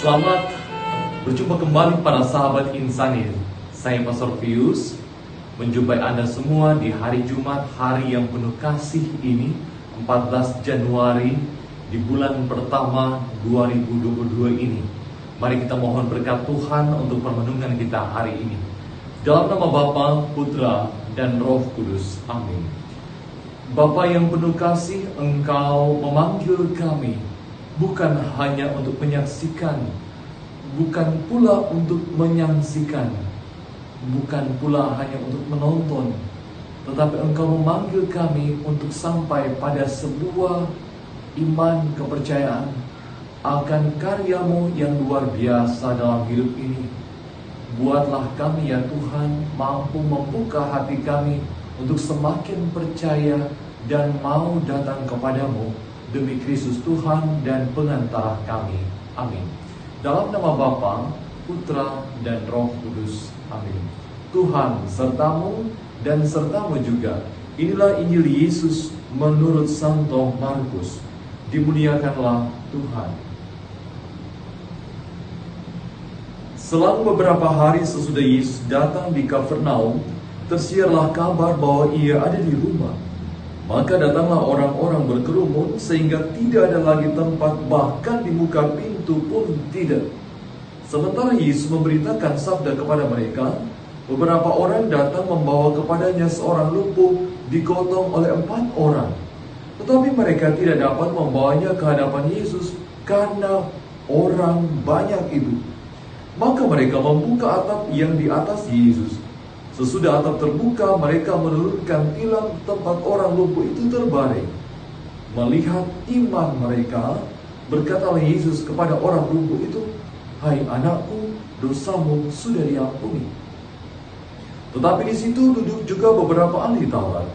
Selamat berjumpa kembali para sahabat Insani. Saya Pastor Pius menjumpai Anda semua di hari Jumat, hari yang penuh kasih ini, 14 Januari di bulan pertama 2022 ini. Mari kita mohon berkat Tuhan untuk permenungan kita hari ini. Dalam nama Bapa, Putra, dan Roh Kudus. Amin. Bapa yang penuh kasih, Engkau memanggil kami bukan hanya untuk menyaksikan, bukan pula untuk menyaksikan, bukan pula hanya untuk menonton, tetapi Engkau memanggil kami untuk sampai pada sebuah iman kepercayaan akan karya-Mu yang luar biasa dalam hidup ini. Buatlah kami ya Tuhan mampu membuka hati kami untuk semakin percaya dan mau datang kepadamu demi Kristus Tuhan dan pengantara kami. Amin. Dalam nama Bapa, Putra, dan Roh Kudus. Amin. Tuhan sertamu dan sertamu juga. Inilah Injil Yesus menurut Santo Markus. Dimuliakanlah Tuhan. Selang beberapa hari sesudah Yesus datang di Kapernaum, tersiarlah kabar bahwa ia ada di rumah. Maka datanglah orang-orang berkerumun sehingga tidak ada lagi tempat, bahkan di muka pintu pun tidak. Sementara Yesus memberitakan sabda kepada mereka, beberapa orang datang membawa kepadanya seorang lumpuh digotong oleh 4 orang. Tetapi mereka tidak dapat membawanya ke hadapan Yesus karena orang banyak itu. Maka mereka membuka atap yang di atas Yesus. Sesudah atap terbuka, mereka menurunkan tilam tempat orang lumpuh itu terbaring. Melihat iman mereka, berkatalah Yesus kepada orang lumpuh itu, "Hai anakku, dosamu sudah diampuni." Tetapi di situ duduk juga beberapa ahli Taurat.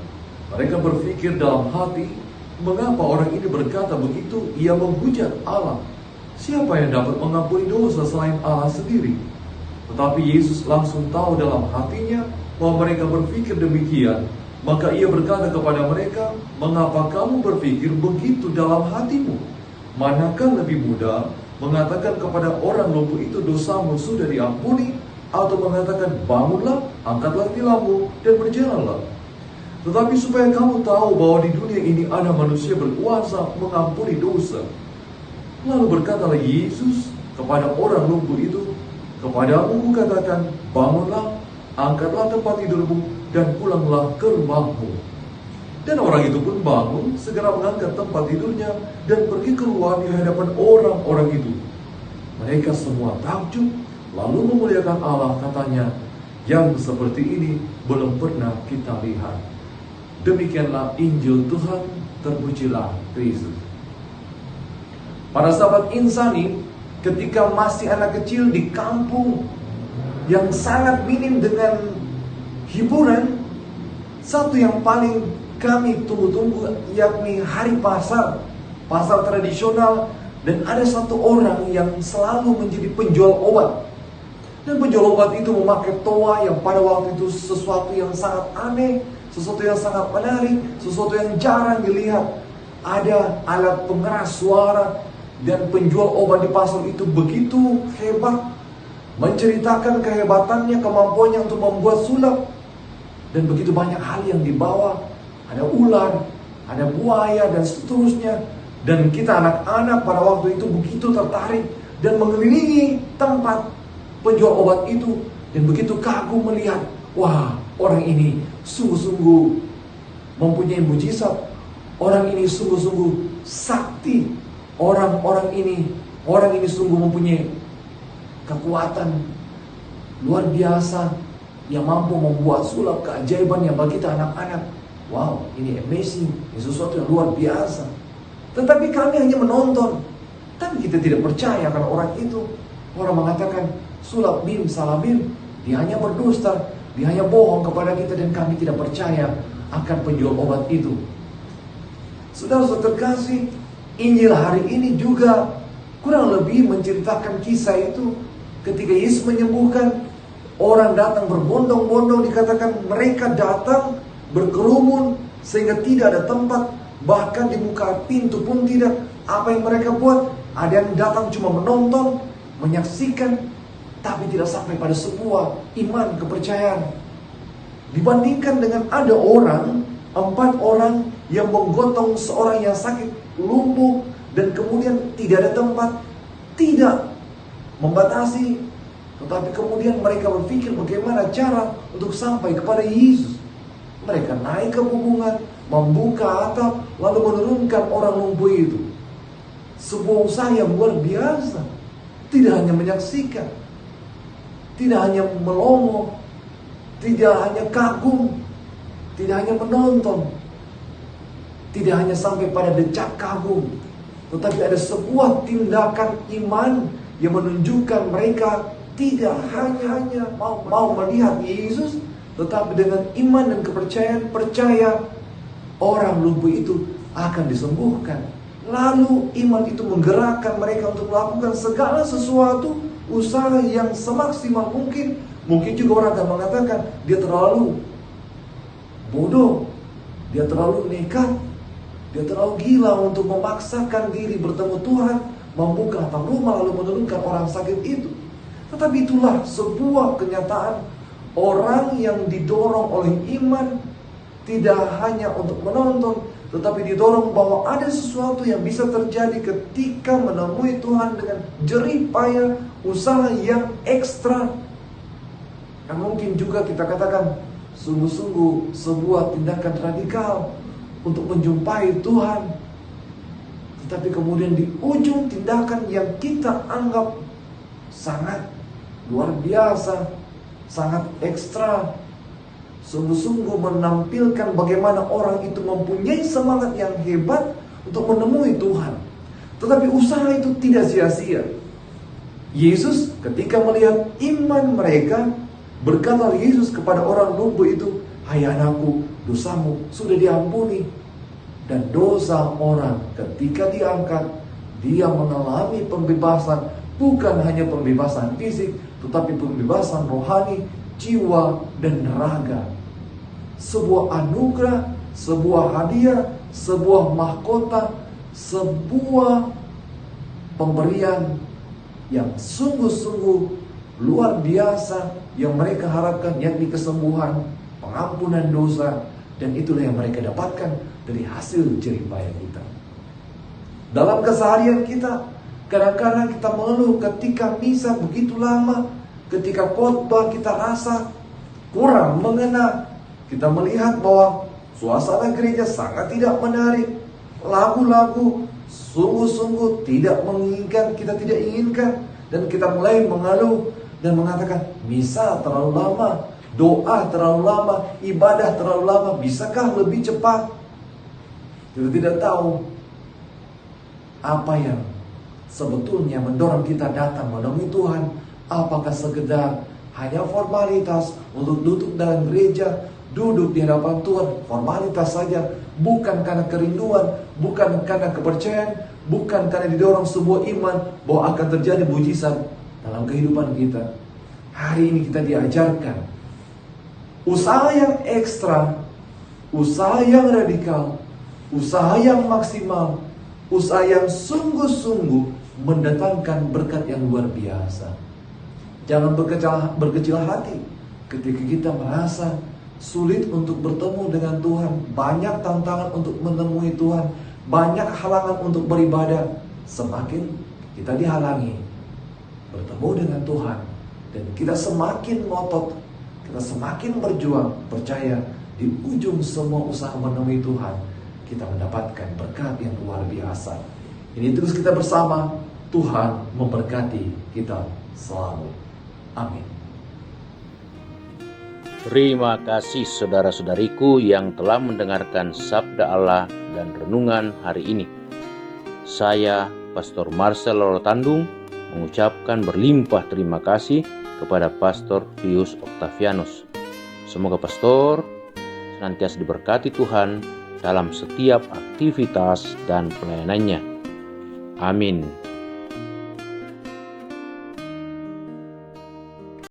Mereka berpikir dalam hati, mengapa orang ini berkata begitu? Ia menghujat Allah. Siapa yang dapat mengampuni dosa selain Allah sendiri? Tetapi Yesus langsung tahu dalam hatinya bahwa mereka berpikir demikian. Maka ia berkata kepada mereka, "Mengapa kamu berpikir begitu dalam hatimu? Manakah lebih mudah mengatakan kepada orang lumpuh itu, dosamu sudah diampuni, atau mengatakan, bangunlah, angkatlah tilammu, dan berjalanlah? Tetapi supaya kamu tahu bahwa di dunia ini ada manusia berkuasa mengampuni dosa." Lalu berkatalah Yesus kepada orang lumpuh itu, "Kepadamu kukatakan, bangunlah, angkatlah tempat tidurmu, dan pulanglah ke rumahmu." Dan orang itu pun bangun, segera mengangkat tempat tidurnya, dan pergi keluar di hadapan orang-orang itu. Mereka semua takjub, lalu memuliakan Allah, katanya, "Yang seperti ini belum pernah kita lihat." Demikianlah Injil Tuhan, terpujilah Kristus. Para sahabat Insani, ketika masih anak kecil di kampung yang sangat minim dengan hiburan, satu yang paling kami tunggu-tunggu yakni hari pasar tradisional, dan ada satu orang yang selalu menjadi penjual obat. Dan penjual obat itu memakai toa yang pada waktu itu sesuatu yang sangat aneh, sesuatu yang sangat menarik, sesuatu yang jarang dilihat. Ada alat pengeras suara, dan penjual obat di pasar itu begitu hebat, menceritakan kehebatannya, kemampuannya untuk membuat sulap. Dan begitu banyak hal yang dibawa. Ada ular, ada buaya, dan seterusnya. Dan kita anak-anak pada waktu itu begitu tertarik dan mengelilingi tempat penjual obat itu. Dan begitu kagum melihat, wah, orang ini sungguh-sungguh mempunyai mujizat. Orang ini sungguh-sungguh sakti. Orang ini sungguh mempunyai kekuatan luar biasa yang mampu membuat sulap keajaiban yang bagi kita anak-anak. Wow, ini amazing, ini sesuatu yang luar biasa. Tetapi kami hanya menonton, dan kita tidak percaya karena orang itu. Orang mengatakan sulap bim salah bim, dia hanya berdusta, dia hanya bohong kepada kita, dan kami tidak percaya akan penjual obat itu. Saudara-saudara terkasih, Injil hari ini juga kurang lebih menceritakan kisah itu. Ketika Yesus menyembuhkan, orang datang berbondong-bondong, dikatakan mereka datang berkerumun sehingga tidak ada tempat, bahkan di muka pintu pun tidak. Apa yang mereka buat? Ada yang datang cuma menonton, menyaksikan, tapi tidak sampai pada sebuah iman kepercayaan. Dibandingkan dengan ada 4 orang yang menggotong seorang yang sakit lumpuh dan kemudian tidak ada tempat, tidak membatasi, tetapi kemudian mereka berpikir bagaimana cara untuk sampai kepada Yesus. Mereka naik ke bubungan, membuka atap, lalu menurunkan orang lumpuh itu. Sebuah usaha yang luar biasa. Tidak hanya menyaksikan, tidak hanya melongo, tidak hanya kagum, tidak hanya menonton, tidak hanya sampai pada decak kagum, tetapi ada sebuah tindakan iman yang menunjukkan mereka tidak hanya mau melihat Yesus, tetapi dengan iman dan kepercayaan, percaya orang lumpuh itu akan disembuhkan. Lalu iman itu menggerakkan mereka untuk melakukan segala sesuatu, usaha yang semaksimal mungkin. Mungkin juga orang akan mengatakan dia terlalu bodoh, dia terlalu nekat, dia terlalu gila untuk memaksakan diri bertemu Tuhan, membuka atap rumah lalu menurunkan orang sakit itu. Tetapi itulah sebuah kenyataan orang yang didorong oleh iman, tidak hanya untuk menonton, tetapi didorong bahwa ada sesuatu yang bisa terjadi ketika menemui Tuhan dengan jerih payah, usaha yang ekstra. Dan mungkin juga kita katakan sungguh-sungguh sebuah tindakan radikal untuk menjumpai Tuhan. Tetapi kemudian di ujung tindakan yang kita anggap sangat luar biasa, sangat ekstra, sungguh-sungguh menampilkan bagaimana orang itu mempunyai semangat yang hebat untuk menemui Tuhan. Tetapi usaha itu tidak sia-sia. Yesus ketika melihat iman mereka, berkata Yesus kepada orang lumpuh itu, "Hai anakku, dosamu sudah diampuni." Dan dosa orang ketika diangkat, dia mengalami pembebasan, bukan hanya pembebasan fisik, tetapi pembebasan rohani, jiwa, dan raga. Sebuah anugerah, sebuah hadiah, sebuah mahkota, sebuah pemberian yang sungguh-sungguh luar biasa yang mereka harapkan, yakni kesembuhan, pengampunan dosa, dan itulah yang mereka dapatkan dari hasil jerih payah kita. Dalam keseharian kita, kadang-kadang kita mengeluh ketika misa begitu lama, ketika khotbah kita rasa kurang mengena. Kita melihat bahwa suasana gereja sangat tidak menarik, lagu-lagu sungguh-sungguh tidak menginginkan, kita tidak inginkan, dan kita mulai mengeluh dan mengatakan misa terlalu lama, doa terlalu lama, ibadah terlalu lama, bisakah lebih cepat? Kita tidak tahu apa yang sebetulnya mendorong kita datang menemui Tuhan. Apakah sekedar hanya formalitas untuk duduk dalam gereja, duduk di hadapan Tuhan, formalitas saja, bukan karena kerinduan, bukan karena kepercayaan, bukan karena didorong sebuah iman bahwa akan terjadi mujizat dalam kehidupan kita. Hari ini kita diajarkan usaha yang ekstra, usaha yang radikal, usaha yang maksimal, usaha yang sungguh-sungguh mendatangkan berkat yang luar biasa. Jangan berkecil hati ketika kita merasa sulit untuk bertemu dengan Tuhan, banyak tantangan untuk menemui Tuhan, banyak halangan untuk beribadah. Semakin kita dihalangi bertemu dengan Tuhan, dan kita semakin ngotot, kita semakin berjuang, percaya di ujung semua usaha menemui Tuhan, kita mendapatkan berkat yang luar biasa. Ini terus kita bersama. Tuhan memberkati kita selalu. Amin. Terima kasih saudara-saudariku yang telah mendengarkan sabda Allah dan renungan hari ini. Saya, Pastor Marcel Lolotandung, mengucapkan berlimpah terima kasih kepada Pastor Pius Octavianus. Semoga Pastor senantiasa diberkati Tuhan dalam setiap aktivitas dan pelayanannya. Amin.